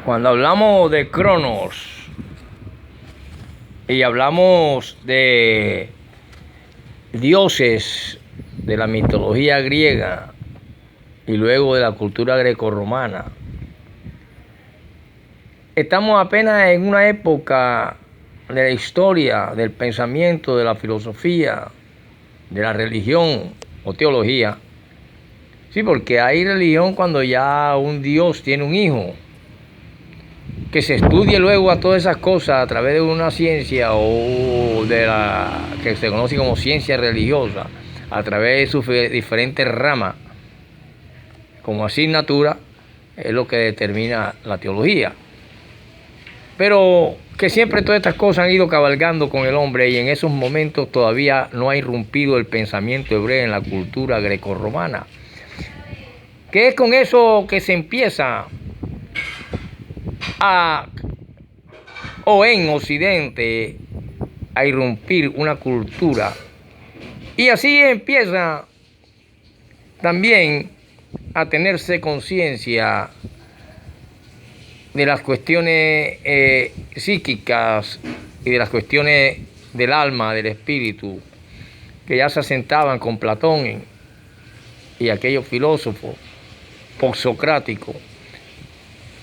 Cuando hablamos de Cronos y hablamos de dioses de la mitología griega y luego de la cultura grecorromana, estamos apenas en una época de la historia, del pensamiento, de la filosofía, de la religión o teología. Sí, porque hay religión cuando ya un dios tiene un hijo, que se estudie luego a todas esas cosas a través de una ciencia o de la que se conoce como ciencia religiosa, a través de sus diferentes ramas, como asignatura, es lo que determina la teología. Pero que siempre todas estas cosas han ido cabalgando con el hombre y en esos momentos todavía no ha irrumpido el pensamiento hebreo en la cultura grecorromana. Que es con eso que se empieza en Occidente a irrumpir una cultura. Y así empieza también a tenerse conciencia de las cuestiones psíquicas y de las cuestiones del alma, del espíritu, que ya se asentaban con Platón y aquellos filósofos postsocráticos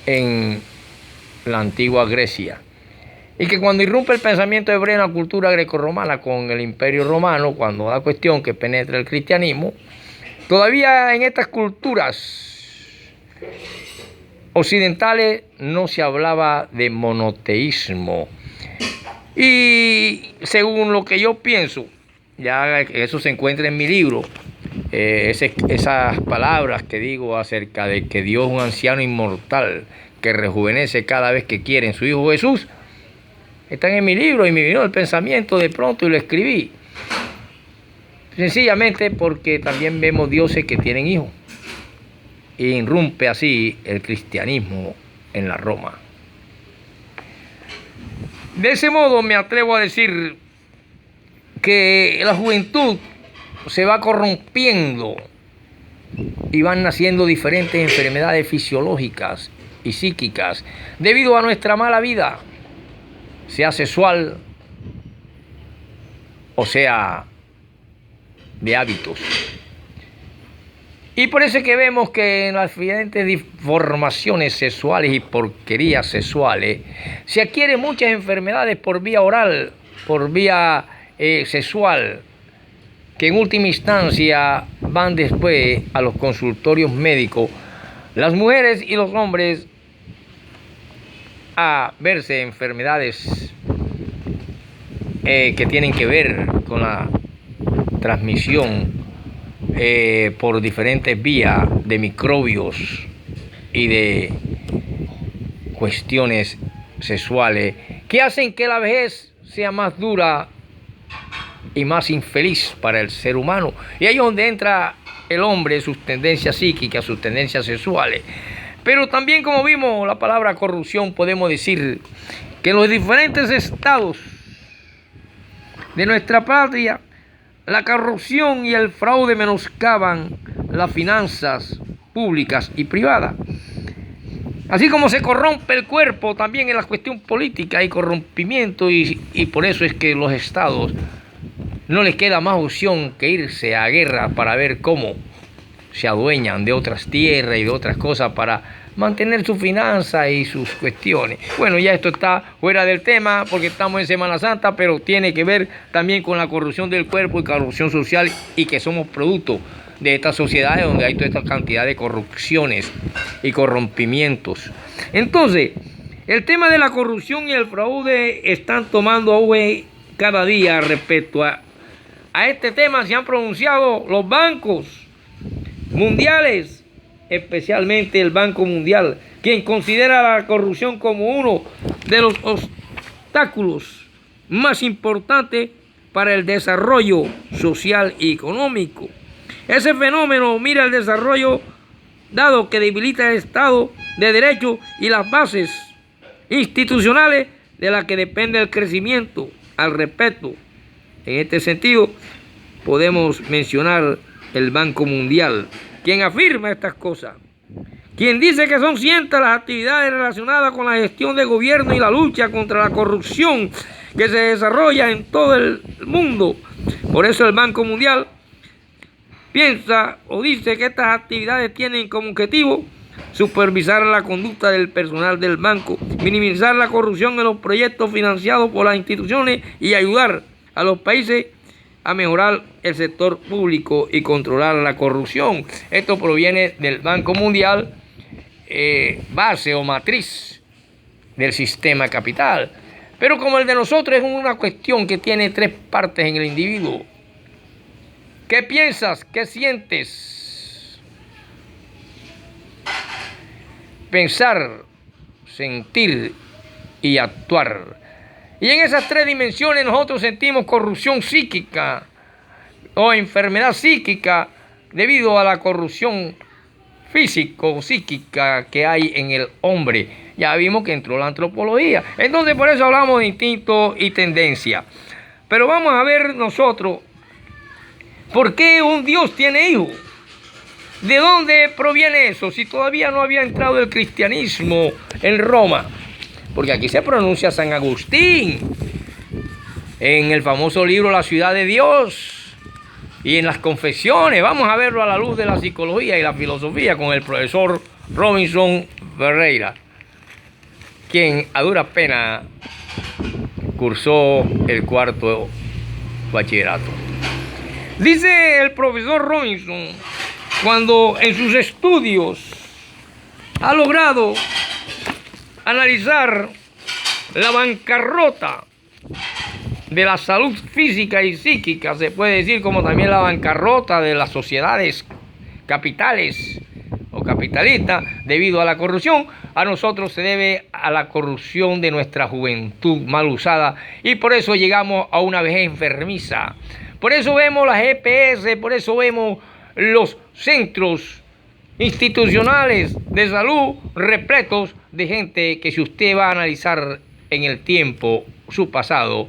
en la antigua Grecia. Y que cuando irrumpe el pensamiento hebreo en la cultura grecorromana con el Imperio Romano, cuando da cuestión que penetra el cristianismo, todavía en estas culturas occidentales no se hablaba de monoteísmo. Y según lo que yo pienso, ya eso se encuentra en mi libro, esas palabras que digo acerca de que Dios es un anciano inmortal que rejuvenece cada vez que quiere en su Hijo Jesús, están en mi libro y me vino el pensamiento de pronto y lo escribí. Sencillamente porque también vemos dioses que tienen hijos. Y irrumpe así el cristianismo en la Roma. De ese modo me atrevo a decir que la juventud se va corrompiendo y van naciendo diferentes enfermedades fisiológicas y psíquicas debido a nuestra mala vida, sea sexual o sea de hábitos. Y por eso es que vemos que en las diferentes deformaciones sexuales y porquerías sexuales se adquieren muchas enfermedades por vía oral, por vía sexual, que en última instancia van después a los consultorios médicos, las mujeres y los hombres, a verse enfermedades que tienen que ver con la transmisión por diferentes vías de microbios y de cuestiones sexuales que hacen que la vejez sea más dura y más infeliz para el ser humano. Y ahí es donde entra el hombre, sus tendencias psíquicas, sus tendencias sexuales. Pero también, como vimos la palabra corrupción, podemos decir que en los diferentes estados de nuestra patria, la corrupción y el fraude menoscaban las finanzas públicas y privadas. Así como se corrompe el cuerpo, también en la cuestión política hay corrompimiento y por eso es que los estados no les queda más opción que irse a guerra para ver cómo se adueñan de otras tierras y de otras cosas para mantener su finanza y sus cuestiones. Bueno, ya esto está fuera del tema porque estamos en Semana Santa, pero tiene que ver también con la corrupción del cuerpo y corrupción social y que somos producto de estas sociedades donde hay toda esta cantidad de corrupciones y corrompimientos. Entonces, el tema de la corrupción y el fraude están tomando auge cada día. Respecto a este tema se han pronunciado los bancos mundiales, especialmente el Banco Mundial, quien considera la corrupción como uno de los obstáculos más importantes para el desarrollo social y económico. Ese fenómeno mira el desarrollo dado que debilita el Estado de Derecho y las bases institucionales de las que depende el crecimiento al respecto. En este sentido, podemos mencionar el Banco Mundial, quien afirma estas cosas, quien dice que son cientos las actividades relacionadas con la gestión de gobierno y la lucha contra la corrupción que se desarrolla en todo el mundo. Por eso el Banco Mundial piensa o dice que estas actividades tienen como objetivo supervisar la conducta del personal del banco, minimizar la corrupción en los proyectos financiados por las instituciones y ayudar a los países a mejorar el sector público y controlar la corrupción. Esto proviene del Banco Mundial, base o matriz del sistema capital. Pero como el de nosotros es una cuestión que tiene tres partes en el individuo. ¿Qué piensas? ¿Qué sientes? Pensar, sentir y actuar. Y en esas tres dimensiones nosotros sentimos corrupción psíquica o enfermedad psíquica debido a la corrupción físico-psíquica que hay en el hombre. Ya vimos que entró la antropología. Entonces por eso hablamos de instinto y tendencia. Pero vamos a ver nosotros, ¿por qué un Dios tiene hijos? ¿De dónde proviene eso? Si todavía no había entrado el cristianismo en Roma. Porque aquí se pronuncia San Agustín, en el famoso libro La Ciudad de Dios, y en las confesiones. Vamos a verlo a la luz de la psicología y la filosofía con el profesor Robinson Ferreira, quien a duras penas cursó el cuarto bachillerato. Dice el profesor Robinson, cuando en sus estudios ha logrado analizar la bancarrota de la salud física y psíquica, se puede decir, como también la bancarrota de las sociedades capitales o capitalistas debido a la corrupción. A nosotros se debe a la corrupción de nuestra juventud mal usada, y por eso llegamos a una vejez enfermiza. Por eso vemos las EPS, por eso vemos los centros institucionales de salud repletos de gente que, si usted va a analizar en el tiempo su pasado,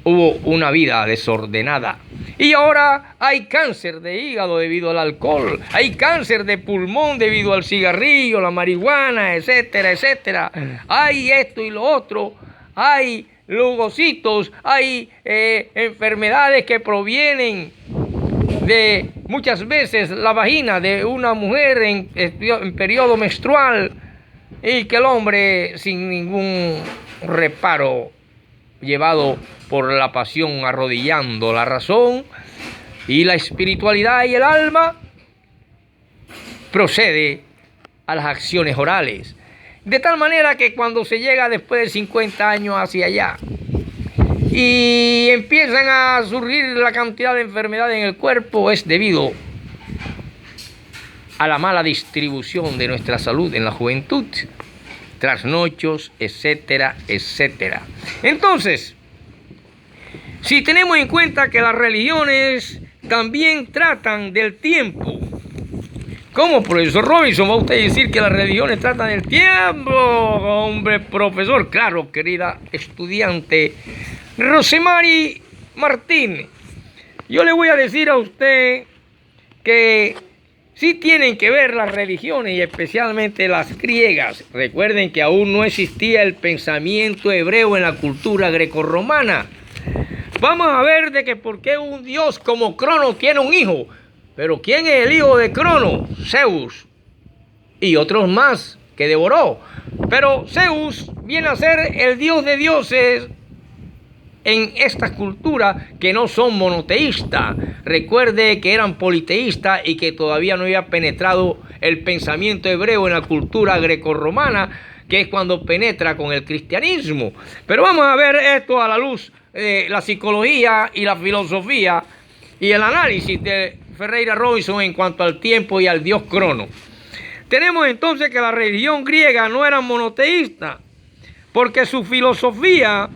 hubo una vida desordenada. Y ahora hay cáncer de hígado debido al alcohol, hay cáncer de pulmón debido al cigarrillo, la marihuana, etcétera, etcétera. Hay esto y lo otro, hay leucocitos, hay enfermedades que provienen de muchas veces la vagina de una mujer en periodo menstrual, y que el hombre, sin ningún reparo, llevado por la pasión, arrodillando la razón y la espiritualidad y el alma, procede a las acciones orales. De tal manera que cuando se llega después de 50 años hacia allá y empiezan a surgir la cantidad de enfermedades en el cuerpo, es debido a la mala distribución de nuestra salud en la juventud, trasnochos, etcétera, etcétera. Entonces, si tenemos en cuenta que las religiones también tratan del tiempo, ¿cómo, profesor Robinson, va usted a decir que las religiones tratan del tiempo? Hombre, profesor, claro, querida estudiante Rosemary Martín, yo le voy a decir a usted que sí tienen que ver las religiones, y especialmente las griegas. Recuerden que aún no existía el pensamiento hebreo en la cultura grecorromana. Vamos a ver de que por qué un dios como Crono tiene un hijo. Pero ¿quién es el hijo de Crono? Zeus y otros más que devoró. Pero Zeus viene a ser el dios de dioses en estas culturas que no son monoteístas. Recuerde que eran politeístas y que todavía no había penetrado el pensamiento hebreo en la cultura grecorromana, que es cuando penetra con el cristianismo. Pero vamos a ver esto a la luz de la psicología y la filosofía y el análisis de Ferreira Robinson en cuanto al tiempo y al dios Crono. Tenemos entonces que la religión griega no era monoteísta, porque su filosofía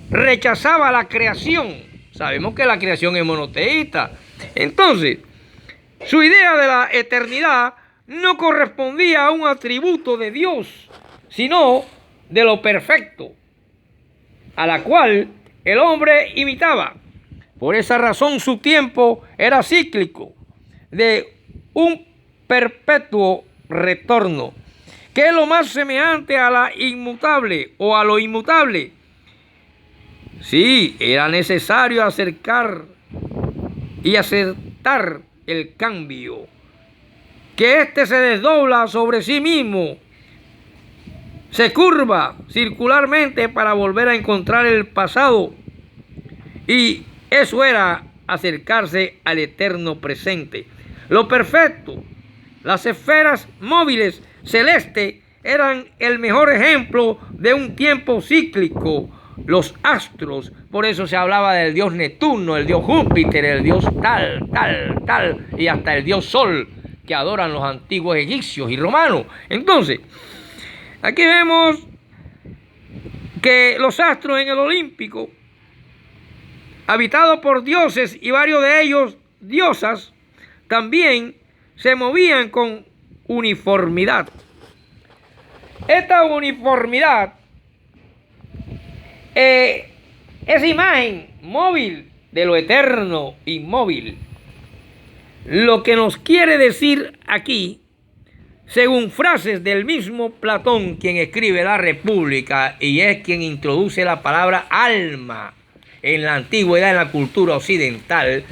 rechazaba la creación. Sabemos que la creación es monoteísta. Entonces, su idea de la eternidad no correspondía a un atributo de Dios, sino de lo perfecto, a la cual el hombre imitaba. Por esa razón su tiempo era cíclico, de un perpetuo retorno, que es lo más semejante a la inmutable o a lo inmutable. Sí, era necesario acercar y aceptar el cambio, que éste se desdobla sobre sí mismo, se curva circularmente para volver a encontrar el pasado, y eso era acercarse al eterno presente. Lo perfecto, las esferas móviles celestes eran el mejor ejemplo de un tiempo cíclico. Los astros, por eso se hablaba del dios Neptuno, el dios Júpiter, el dios tal, y hasta el dios Sol, que adoran los antiguos egipcios y romanos. Entonces, aquí vemos que los astros en el Olímpico, habitados por dioses y varios de ellos diosas, también se movían con uniformidad. Esta uniformidad, esa imagen móvil de lo eterno, inmóvil, lo que nos quiere decir aquí, según frases del mismo Platón, quien escribe La República y es quien introduce la palabra alma en la antigüedad, en la cultura occidental,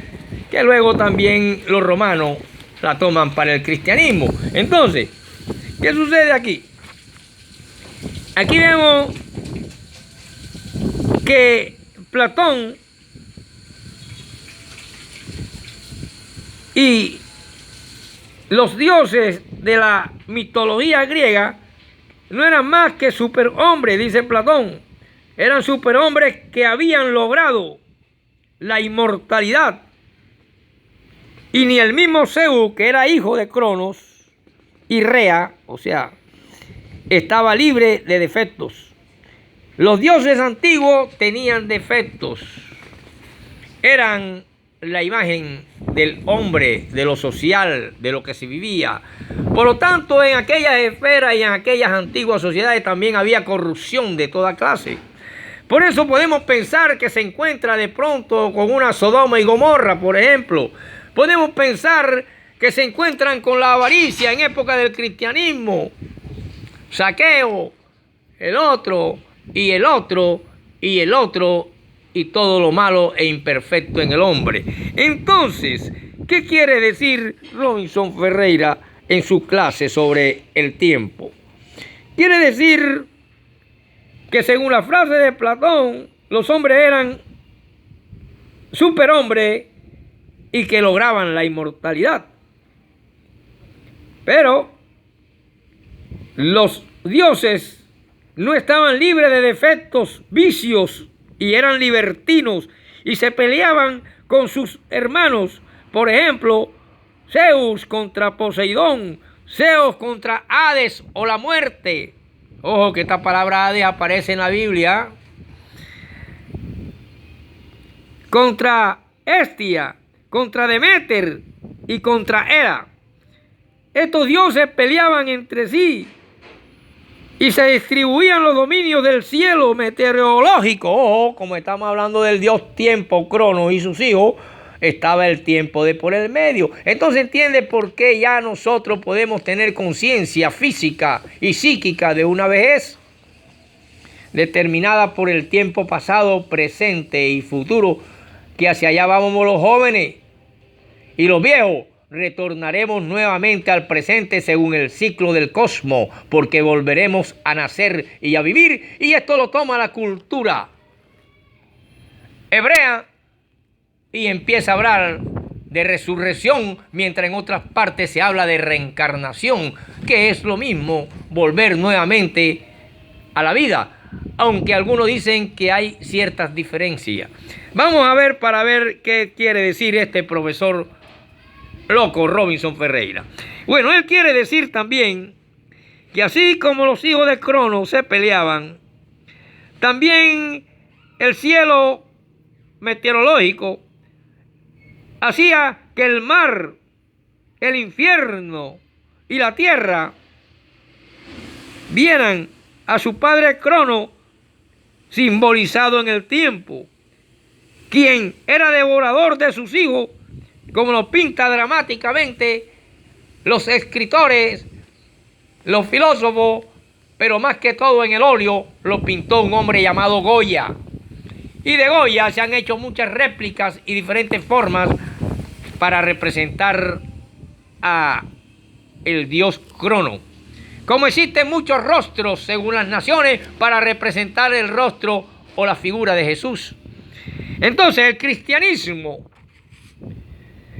que luego también los romanos la toman para el cristianismo. Entonces, ¿qué sucede aquí? Aquí vemos que Platón y los dioses de la mitología griega no eran más que superhombres, dice Platón. Eran superhombres que habían logrado la inmortalidad. Y ni el mismo Zeus, que era hijo de Cronos y Rea, o sea, estaba libre de defectos. Los dioses antiguos tenían defectos. Eran la imagen del hombre, de lo social, de lo que se vivía. Por lo tanto, en aquellas esferas y en aquellas antiguas sociedades también había corrupción de toda clase. Por eso podemos pensar que se encuentra de pronto con una Sodoma y Gomorra, por ejemplo. Podemos pensar que se encuentran con la avaricia en época del cristianismo. Saqueo, el otro, y el otro, y el otro, y todo lo malo e imperfecto en el hombre. Entonces, ¿qué quiere decir Robinson Ferreira en su clase sobre el tiempo? Quiere decir que según la frase de Platón, los hombres eran superhombres y que lograban la inmortalidad. Pero los dioses no estaban libres de defectos, vicios, y eran libertinos y se peleaban con sus hermanos. Por ejemplo, Zeus contra Poseidón, Zeus contra Hades o la muerte. Ojo que esta palabra Hades aparece en la Biblia. Contra Hestia, contra Deméter y contra Hera. Estos dioses peleaban entre sí y se distribuían los dominios del cielo meteorológico. Ojo, como estamos hablando del dios tiempo, Cronos y sus hijos, estaba el tiempo de por el medio. Entonces entiende por qué ya nosotros podemos tener conciencia física y psíquica de una vejez determinada por el tiempo pasado, presente y futuro, que hacia allá vamos los jóvenes y los viejos. Retornaremos nuevamente al presente según el ciclo del cosmos, porque volveremos a nacer y a vivir, y esto lo toma la cultura hebrea y empieza a hablar de resurrección, mientras en otras partes se habla de reencarnación, que es lo mismo, volver nuevamente a la vida, aunque algunos dicen que hay ciertas diferencias. Vamos a ver para ver qué quiere decir este profesor loco Robinson Ferreira. Bueno, él quiere decir también que así como los hijos de Cronos se peleaban, también el cielo meteorológico hacía que el mar, el infierno y la tierra vieran a su padre Cronos simbolizado en el tiempo, quien era devorador de sus hijos, como lo pinta dramáticamente los escritores, los filósofos, pero más que todo en el óleo lo pintó un hombre llamado Goya. Y de Goya se han hecho muchas réplicas y diferentes formas para representar a el dios Crono. Como existen muchos rostros según las naciones para representar el rostro o la figura de Jesús. Entonces el cristianismo,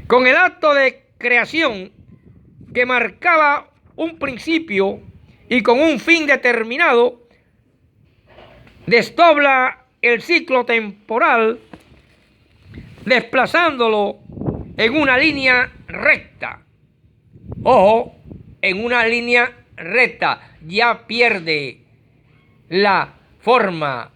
con el acto de creación que marcaba un principio y con un fin determinado, desdobla el ciclo temporal, desplazándolo en una línea recta. Ojo, en una línea recta, ya pierde la forma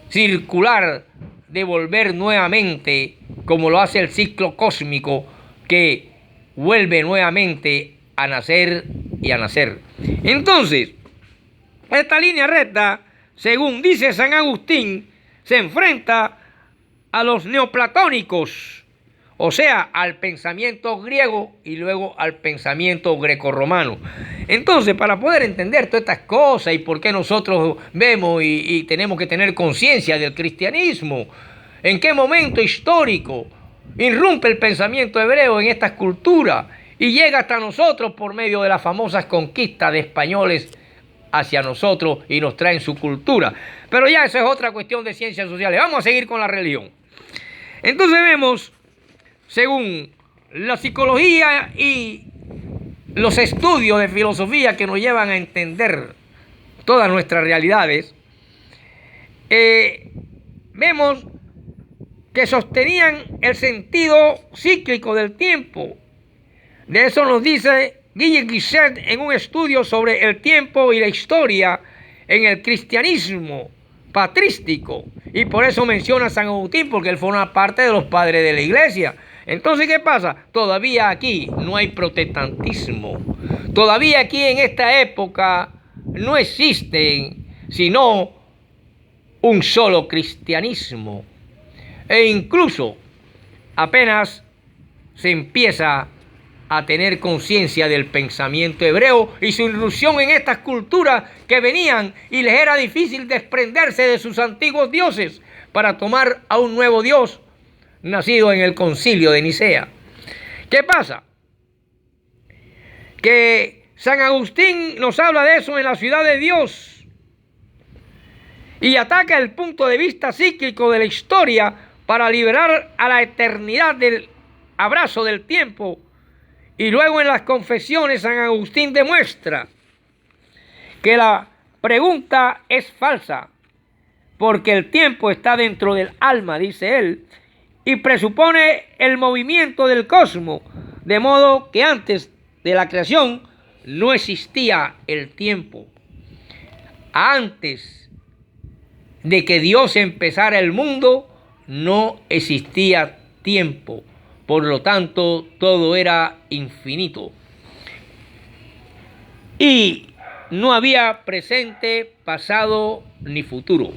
circular de volver nuevamente, como lo hace el ciclo cósmico, que vuelve nuevamente a nacer y a nacer. Entonces, esta línea recta, según dice San Agustín, se enfrenta a los neoplatónicos, o sea, al pensamiento griego y luego al pensamiento grecorromano. Entonces, para poder entender todas estas cosas y por qué nosotros vemos y tenemos que tener conciencia del cristianismo, en qué momento histórico irrumpe el pensamiento hebreo en estas culturas y llega hasta nosotros por medio de las famosas conquistas de españoles hacia nosotros y nos traen su cultura. Pero ya eso es otra cuestión de ciencias sociales. Vamos a seguir con la religión. Entonces vemos, según la psicología y los estudios de filosofía que nos llevan a entender todas nuestras realidades, vemos que sostenían el sentido cíclico del tiempo. De eso nos dice Guillaume Guisset en un estudio sobre el tiempo y la historia en el cristianismo patrístico. Y por eso menciona a San Agustín, porque él forma parte de los padres de la iglesia. Entonces, ¿qué pasa? Todavía aquí no hay protestantismo. Todavía aquí en esta época no existe sino un solo cristianismo. E incluso apenas se empieza a tener conciencia del pensamiento hebreo y su irrupción en estas culturas que venían y les era difícil desprenderse de sus antiguos dioses para tomar a un nuevo Dios nacido en el concilio de Nicea. ¿Qué pasa? Que San Agustín nos habla de eso en La Ciudad de Dios y ataca el punto de vista cíclico de la historia para liberar a la eternidad del abrazo del tiempo. Y luego en las confesiones San Agustín demuestra que la pregunta es falsa, porque el tiempo está dentro del alma, dice él, y presupone el movimiento del cosmos, de modo que antes de la creación no existía el tiempo. Antes de que Dios empezara el mundo, no existía tiempo. Por lo tanto, todo era infinito. Y no había presente, pasado ni futuro.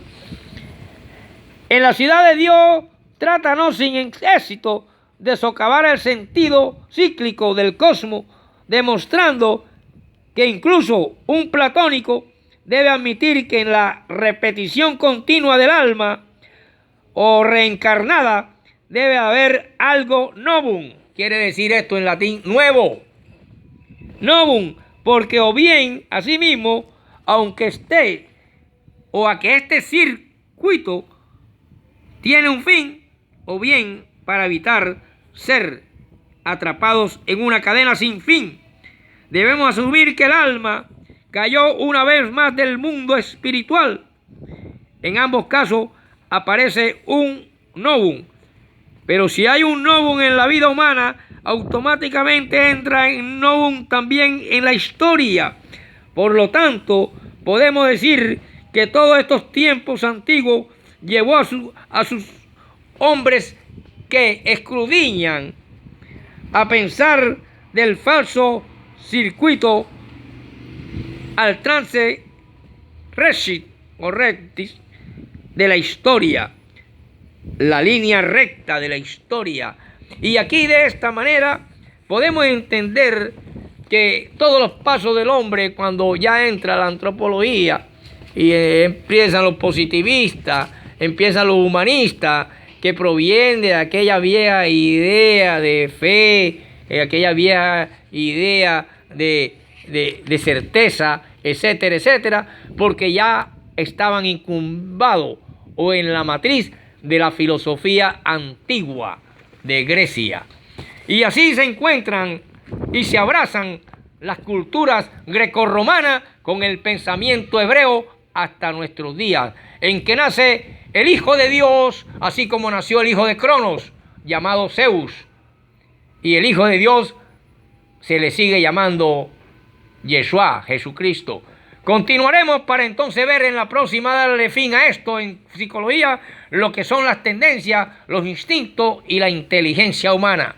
En La Ciudad de Dios trata no sin éxito de socavar el sentido cíclico del cosmos, demostrando que incluso un platónico debe admitir que en la repetición continua del alma o reencarnada debe haber algo novum. Quiere decir esto en latín nuevo. Novum, porque o bien, asimismo, aunque esté, o a que este circuito tiene un fin, o bien para evitar ser atrapados en una cadena sin fin, debemos asumir que el alma cayó una vez más del mundo espiritual. En ambos casos aparece un novum. Pero si hay un novum en la vida humana, automáticamente entra en novum también en la historia. Por lo tanto, podemos decir que todos estos tiempos antiguos llevó a sus hombres que escudriñan a pensar del falso circuito al trance recit o rectis de la historia, la línea recta de la historia. Y aquí de esta manera podemos entender que todos los pasos del hombre, cuando ya entra la antropología y empiezan los positivistas, empiezan los humanistas, que provienen de aquella vieja idea de fe, aquella vieja idea de certeza, etcétera, etcétera, porque ya estaban incumbados o en la matriz de la filosofía antigua de Grecia. Y así se encuentran y se abrazan las culturas grecorromanas con el pensamiento hebreo hasta nuestros días, en que nace el Hijo de Dios, así como nació el hijo de Cronos, llamado Zeus. Y el Hijo de Dios se le sigue llamando Yeshua, Jesucristo. Continuaremos para entonces ver en la próxima, darle fin a esto en psicología, lo que son las tendencias, los instintos y la inteligencia humana.